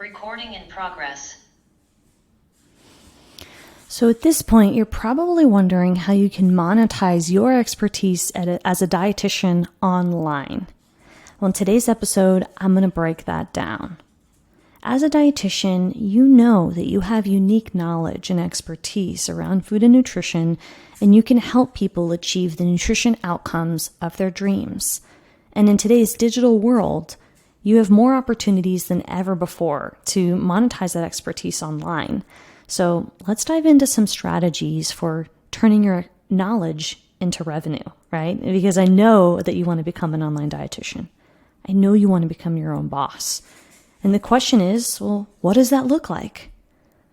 Recording in progress. So at this point, you're probably wondering how you can monetize your expertise as a dietitian online. Well, in today's episode, I'm going to break that down. As a dietitian, you know that you have unique knowledge and expertise around food and nutrition, and you can help people achieve the nutrition outcomes of their dreams. And in today's digital world, you have more opportunities than ever before to monetize that expertise online. So let's dive into some strategies for turning your knowledge into revenue, right? Because I know that you want to become an online dietitian. I know you want to become your own boss. And the question is, well, what does that look like?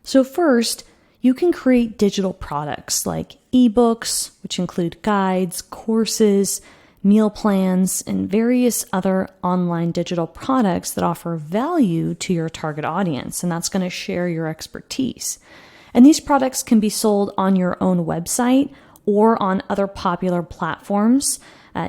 So first, you can create digital products like ebooks, which include guides, courses, meal plans, and various other online digital products that offer value to your target audience. And that's going to share your expertise. And these products can be sold on your own website or on other popular platforms.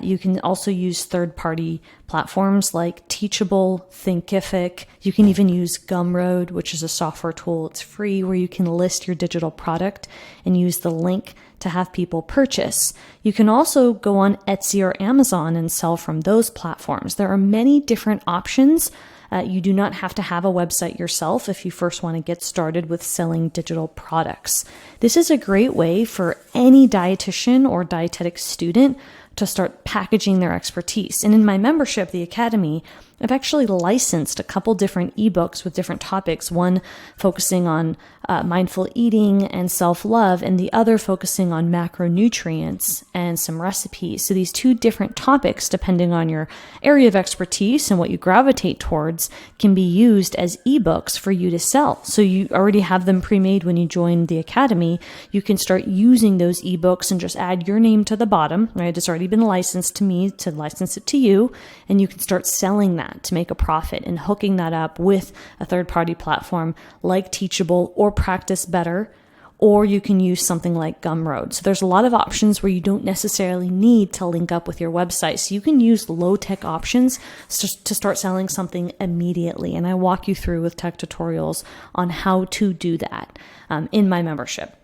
You can also use third-party platforms like Teachable, Thinkific. You can even use Gumroad, which is a software tool. It's free, where you can list your digital product and use the link to have people purchase. You can also go on Etsy or Amazon and sell from those platforms. There are many different options. You do not have to have a website yourself if you first want to get started with selling digital products. This is a great way for any dietitian or dietetic student to start packaging their expertise. And in my membership, the Academy, I've actually licensed a couple different ebooks with different topics, one focusing on mindful eating and self-love, and the other focusing on macronutrients and some recipes. So these two different topics, depending on your area of expertise and what you gravitate towards, can be used as ebooks for you to sell. So you already have them pre-made when you join the Academy. You can start using those ebooks and just add your name to the bottom, right? It's already been licensed to me to license it to you, and you can start selling that to make a profit and hooking that up with a third-party platform like Teachable or Practice Better, or you can use something like Gumroad. So there's a lot of options where you don't necessarily need to link up with your website. So you can use low-tech options to start selling something immediately. And I walk you through with tech tutorials on how to do that in my membership.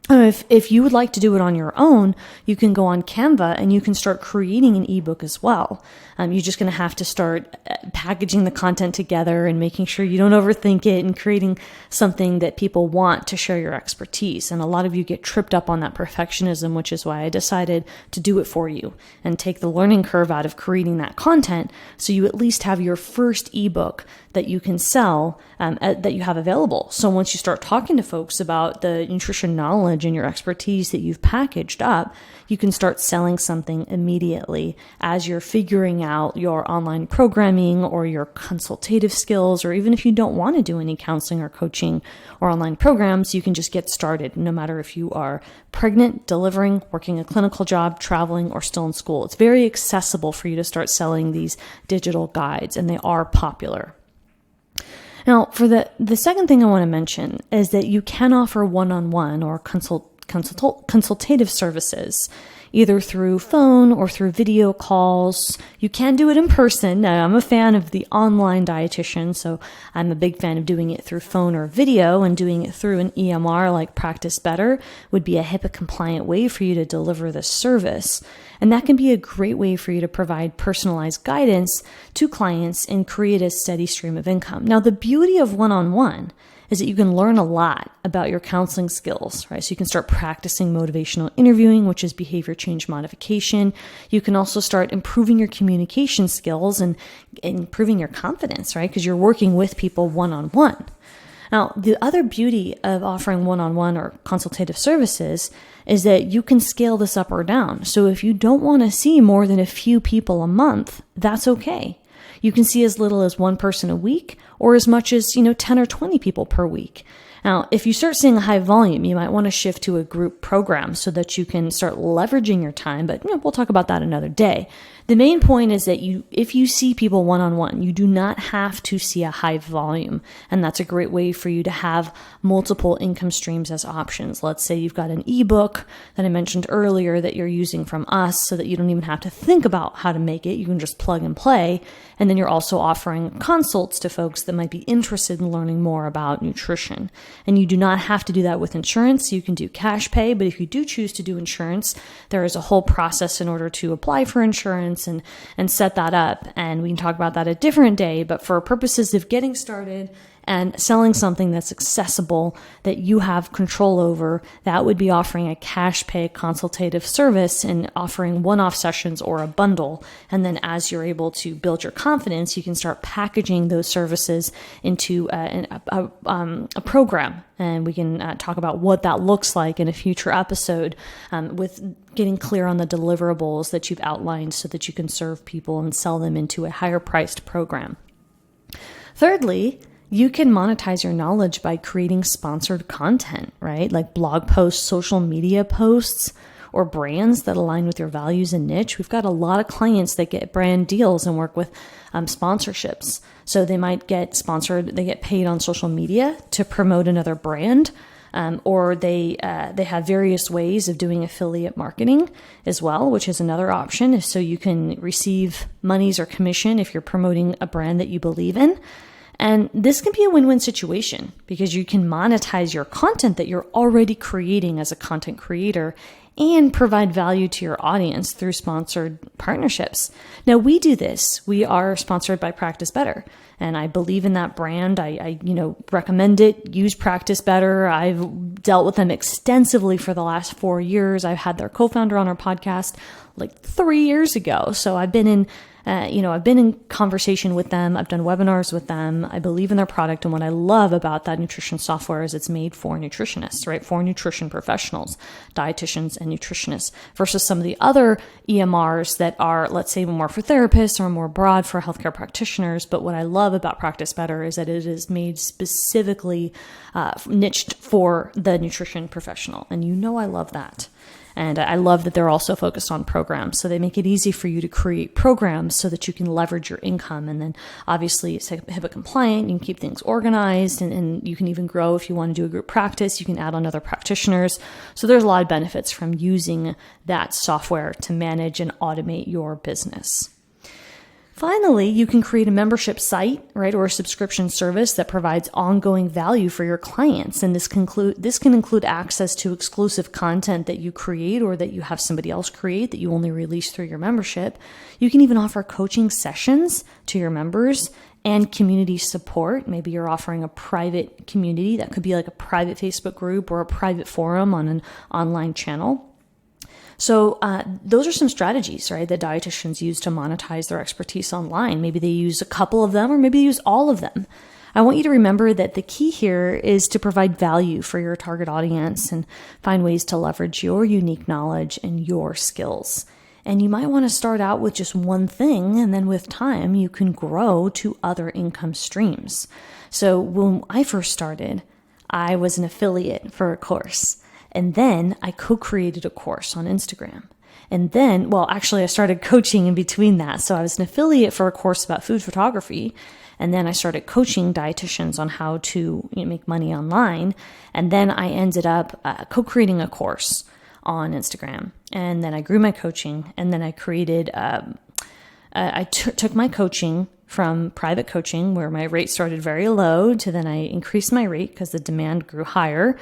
If you would like to do it on your own, you can go on Canva and you can start creating an ebook as well. You're just going to have to start packaging the content together and making sure you don't overthink it and creating something that people want to share your expertise. And a lot of you get tripped up on that perfectionism, which is why I decided to do it for you and take the learning curve out of creating that content, so you at least have your first ebook that you can sell, that you have available. So once you start talking to folks about the nutrition knowledge and your expertise that you've packaged up, you can start selling something immediately as you're figuring out your online programming or your consultative skills, or even if you don't want to do any counseling or coaching or online programs, you can just get started, no matter if you are pregnant, delivering, working a clinical job, traveling, or still in school. It's very accessible for you to start selling these digital guides, and they are popular. Now, for the second thing I want to mention is that you can offer one-on-one or consultative services, either through phone or through video calls. You can do it in person. Now, I'm a fan of the online dietitian, so I'm a big fan of doing it through phone or video, and doing it through an EMR like Practice Better would be a HIPAA-compliant way for you to deliver this service. And that can be a great way for you to provide personalized guidance to clients and create a steady stream of income. Now, the beauty of one-on-one is that you can learn a lot about your counseling skills, right? So you can start practicing motivational interviewing, which is behavior change modification. You can also start improving your communication skills and improving your confidence, right? Because you're working with people one-on-one. Now, the other beauty of offering one-on-one or consultative services is that you can scale this up or down. So if you don't want to see more than a few people a month, that's okay. You can see as little as one person a week, or as much as, 10 or 20 people per week. Now, if you start seeing a high volume, you might want to shift to a group program so that you can start leveraging your time, but we'll talk about that another day. The main point is that if you see people one-on-one, you do not have to see a high volume. And that's a great way for you to have multiple income streams as options. Let's say you've got an ebook that I mentioned earlier that you're using from us so that you don't even have to think about how to make it. You can just plug and play. And then you're also offering consults to folks that might be interested in learning more about nutrition. And you do not have to do that with insurance. You can do cash pay, but if you do choose to do insurance, there is a whole process in order to apply for insurance and set that up. And we can talk about that a different day, but for purposes of getting started and selling something that's accessible, that you have control over, that would be offering a cash pay consultative service and offering one-off sessions or a bundle. And then as you're able to build your confidence, you can start packaging those services into a program. And we can talk about what that looks like in a future episode, with getting clear on the deliverables that you've outlined so that you can serve people and sell them into a higher priced program. Thirdly, you can monetize your knowledge by creating sponsored content, right? Like blog posts, social media posts, or brands that align with your values and niche. We've got a lot of clients that get brand deals and work with sponsorships. So they might get sponsored, they get paid on social media to promote another brand, or they have various ways of doing affiliate marketing as well, which is another option. So you can receive monies or commission if you're promoting a brand that you believe in. And this can be a win-win situation because you can monetize your content that you're already creating as a content creator and provide value to your audience through sponsored partnerships. Now, we do this. We are sponsored by Practice Better, and I believe in that brand. I recommend it. Use Practice Better. I've dealt with them extensively for the last 4 years. I've had their co-founder on our podcast like 3 years ago. So I've been in conversation with them. I've done webinars with them. I believe in their product. And what I love about that nutrition software is it's made for nutritionists, right? For nutrition professionals, dietitians and nutritionists versus some of the other EMRs that are, let's say, more for therapists or more broad for healthcare practitioners. But what I love about Practice Better is that it is made specifically niched for the nutrition professional. And I love that. And I love that they're also focused on programs. So they make it easy for you to create programs so that you can leverage your income. And then obviously it's HIPAA compliant. You can keep things organized and you can even grow if you want to do a group practice. You can add on other practitioners. So there's a lot of benefits from using that software to manage and automate your business. Finally, you can create a membership site, right, or a subscription service that provides ongoing value for your clients. And this can include access to exclusive content that you create or that you have somebody else create that you only release through your membership. You can even offer coaching sessions to your members and community support. Maybe you're offering a private community that could be like a private Facebook group or a private forum on an online channel. So those are some strategies, right, that dietitians use to monetize their expertise online. Maybe they use a couple of them or maybe they use all of them. I want you to remember that the key here is to provide value for your target audience and find ways to leverage your unique knowledge and your skills. And you might want to start out with just one thing, and then with time, you can grow to other income streams. So when I first started, I was an affiliate for a course. And then I co-created a course on Instagram. And then, I started coaching in between that. So I was an affiliate for a course about food photography. And then I started coaching dietitians on how to make money online. And then I ended up co-creating a course on Instagram. And then I grew my coaching. And then I created, I took my coaching from private coaching where my rate started very low to then I increased my rate because the demand grew higher.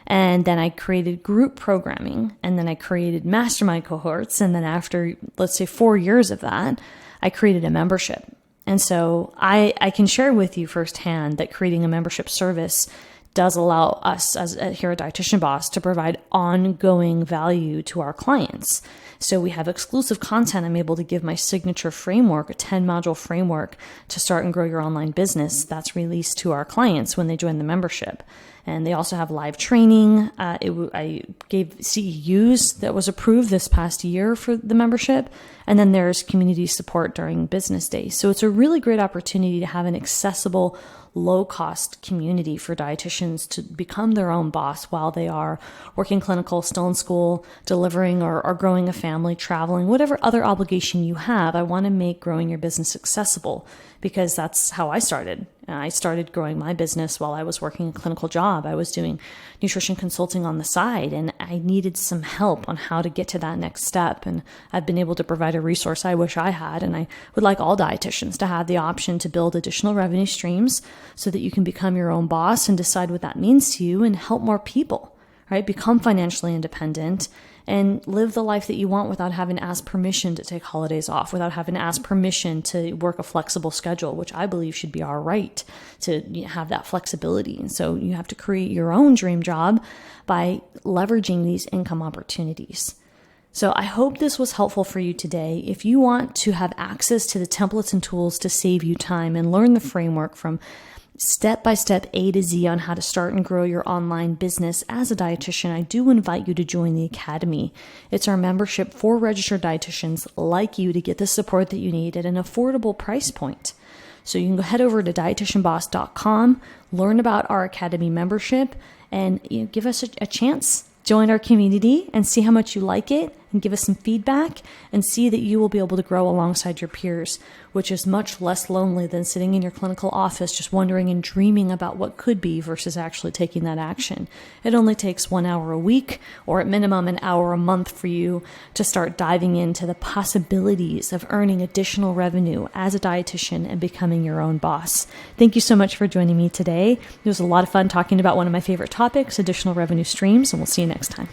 And then I created group programming, and then I created mastermind cohorts. And then after, let's say 4 years of that, I created a membership. And so I can share with you firsthand that creating a membership service does allow us here at Dietitian Boss to provide ongoing value to our clients. So we have exclusive content. I'm able to give my signature framework, a 10-module framework to start and grow your online business that's released to our clients when they join the membership. And they also have live training. I gave CEUs that was approved this past year for the membership. And then there's community support during business days. So it's a really great opportunity to have an accessible, low-cost community for dietitians to become their own boss while they are working clinical, still in school, delivering or growing a family, traveling, whatever other obligation you have. I want to make growing your business accessible because that's how I started. I started growing my business while I was working a clinical job. I was doing nutrition consulting on the side, and I needed some help on how to get to that next step. And I've been able to provide a resource I wish I had. And I would like all dietitians to have the option to build additional revenue streams so that you can become your own boss and decide what that means to you and help more people, right? Become financially independent and live the life that you want without having to ask permission to take holidays off, without having to ask permission to work a flexible schedule, which I believe should be our right to have that flexibility. And so you have to create your own dream job by leveraging these income opportunities. So I hope this was helpful for you today. If you want to have access to the templates and tools to save you time and learn the framework from step-by-step A to Z on how to start and grow your online business as a dietitian, I do invite you to join the Academy. It's our membership for registered dietitians like you to get the support that you need at an affordable price point. So you can go head over to dietitianboss.com, learn about our Academy membership, and give us a chance. Join our community and see how much you like it and give us some feedback and see that you will be able to grow alongside your peers, which is much less lonely than sitting in your clinical office just wondering and dreaming about what could be versus actually taking that action. It only takes 1 hour a week or at minimum an hour a month for you to start diving into the possibilities of earning additional revenue as a dietitian and becoming your own boss. Thank you so much for joining me today. It was a lot of fun talking about one of my favorite topics, additional revenue streams, and we'll see you next time.